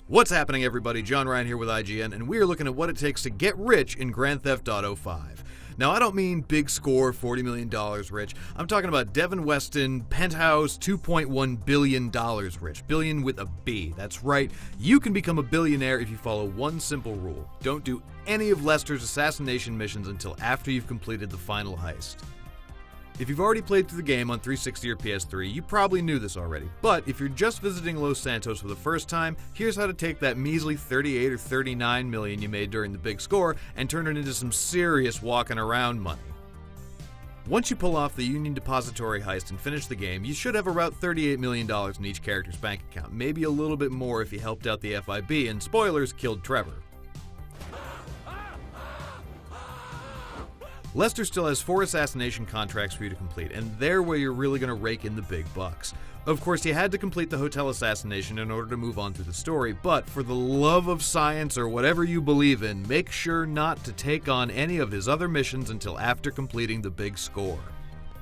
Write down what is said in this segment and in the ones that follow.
What's happening, everybody? John Ryan here with IGN, and we are looking at what it takes to get rich in Grand Theft Auto 5. Now, I don't mean big score, $40 million rich. I'm talking about Devin Weston, penthouse, $2.1 billion rich. Billion with a B. That's right. You can become a billionaire if you follow one simple rule. Don't do any of Lester's assassination missions until after you've completed the final heist. If you've already played through the game on 360 or PS3, you probably knew this already. But if you're just visiting Los Santos for the first time, here's how to take that measly 38 or 39 million you made during the big score and turn it into some serious walking around money. Once you pull off the Union Depository heist and finish the game, you should have about $38 million in each character's bank account, maybe a little bit more if you helped out the FIB and, spoilers, killed Trevor. Lester still has 4 assassination contracts for you to complete, and they're where you're really going to rake in the big bucks. Of course, you had to complete the hotel assassination in order to move on through the story, but for the love of science or whatever you believe in, make sure not to take on any of his other missions until after completing the big score.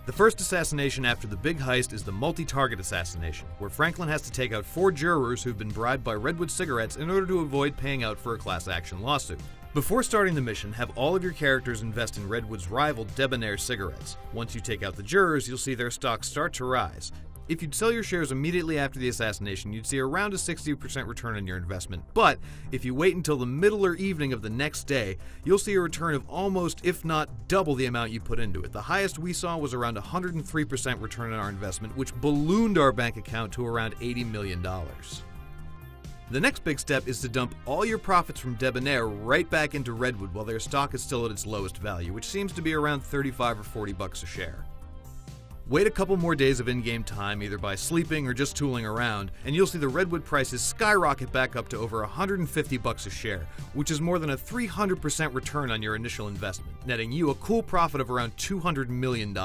The first assassination after the big heist is the multi-target assassination, where Franklin has to take out 4 jurors who've been bribed by Redwood cigarettes in order to avoid paying out for a class action lawsuit. Before starting the mission, have all of your characters invest in Redwood's rival Debonair cigarettes. Once you take out the jurors, you'll see their stocks start to rise. If you'd sell your shares immediately after the assassination, you'd see around a 60% return on your investment. But if you wait until the middle or evening of the next day, you'll see a return of almost, if not double the amount you put into it. The highest we saw was around 103% return on our investment, which ballooned our bank account to around $80 million. The next big step is to dump all your profits from Debonair right back into Redwood while their stock is still at its lowest value, which seems to be around $35 or $40 a share. Wait a couple more days of in-game time, either by sleeping or just tooling around, and you'll see the Redwood prices skyrocket back up to over $150 a share, which is more than a 300% return on your initial investment, netting you a cool profit of around $200 million.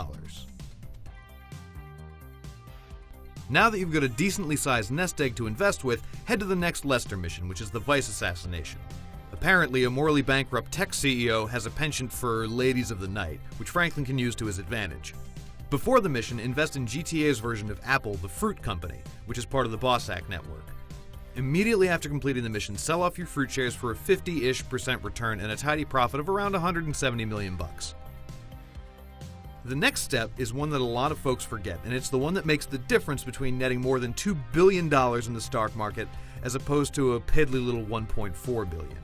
Now that you've got a decently sized nest egg to invest with, head to the next Lester mission, which is the Vice assassination. Apparently, a morally bankrupt tech CEO has a penchant for ladies of the night, which Franklin can use to his advantage. Before the mission, invest in GTA's version of Apple, the Fruit Company, which is part of the Bossack network. Immediately after completing the mission, sell off your fruit shares for a 50-ish% return and a tidy profit of around $170 million. The next step is one that a lot of folks forget, and it's the one that makes the difference between netting more than $2 billion in the stock market as opposed to a piddly little $1.4 billion.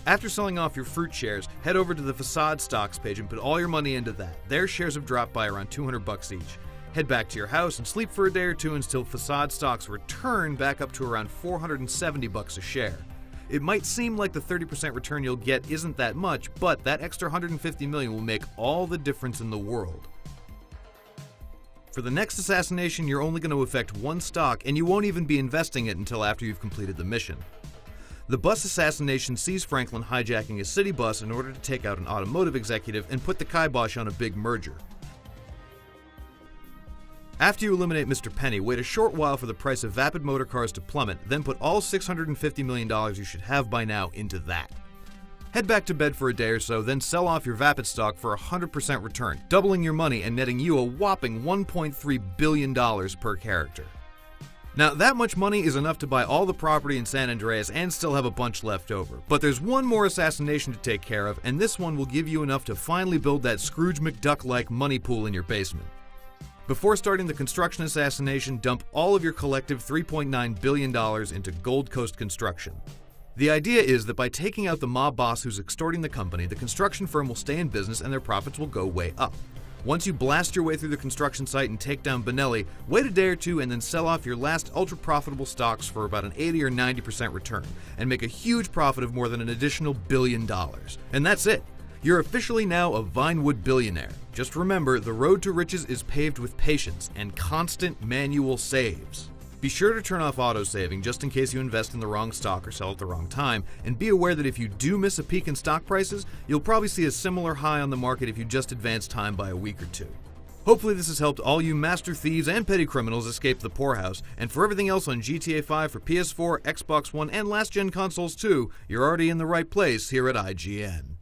After selling off your fruit shares, head over to the Facade stocks page and put all your money into that. Their shares have dropped by around $200 each. Head back to your house and sleep for a day or two until Facade stocks return back up to around $470 a share. It might seem like the 30% return you'll get isn't that much, but that extra $150 million will make all the difference in the world. For the next assassination, you're only going to affect one stock, and you won't even be investing it until after you've completed the mission. The bus assassination sees Franklin hijacking a city bus in order to take out an automotive executive and put the kibosh on a big merger. After you eliminate Mr. Penny, wait a short while for the price of vapid motor cars to plummet, then put all $650 million you should have by now into that. Head back to bed for a day or so, then sell off your vapid stock for a 100% return, doubling your money and netting you a whopping $1.3 billion per character. Now, that much money is enough to buy all the property in San Andreas and still have a bunch left over. But there's one more assassination to take care of, and this one will give you enough to finally build that Scrooge McDuck-like money pool in your basement. Before starting the construction assassination, dump all of your collective $3.9 billion into Gold Coast Construction. The idea is that by taking out the mob boss who's extorting the company, the construction firm will stay in business and their profits will go way up. Once you blast your way through the construction site and take down Benelli, wait a day or two and then sell off your last ultra-profitable stocks for about an 80 or 90% return, and make a huge profit of more than an additional $1 billion. And that's it. You're officially now a Vinewood billionaire. Just remember, the road to riches is paved with patience and constant manual saves. Be sure to turn off autosaving just in case you invest in the wrong stock or sell at the wrong time, and be aware that if you do miss a peak in stock prices, you'll probably see a similar high on the market if you just advance time by a week or two. Hopefully this has helped all you master thieves and petty criminals escape the poorhouse, and for everything else on GTA5 for PS4, Xbox One, and last-gen consoles too, you're already in the right place here at IGN.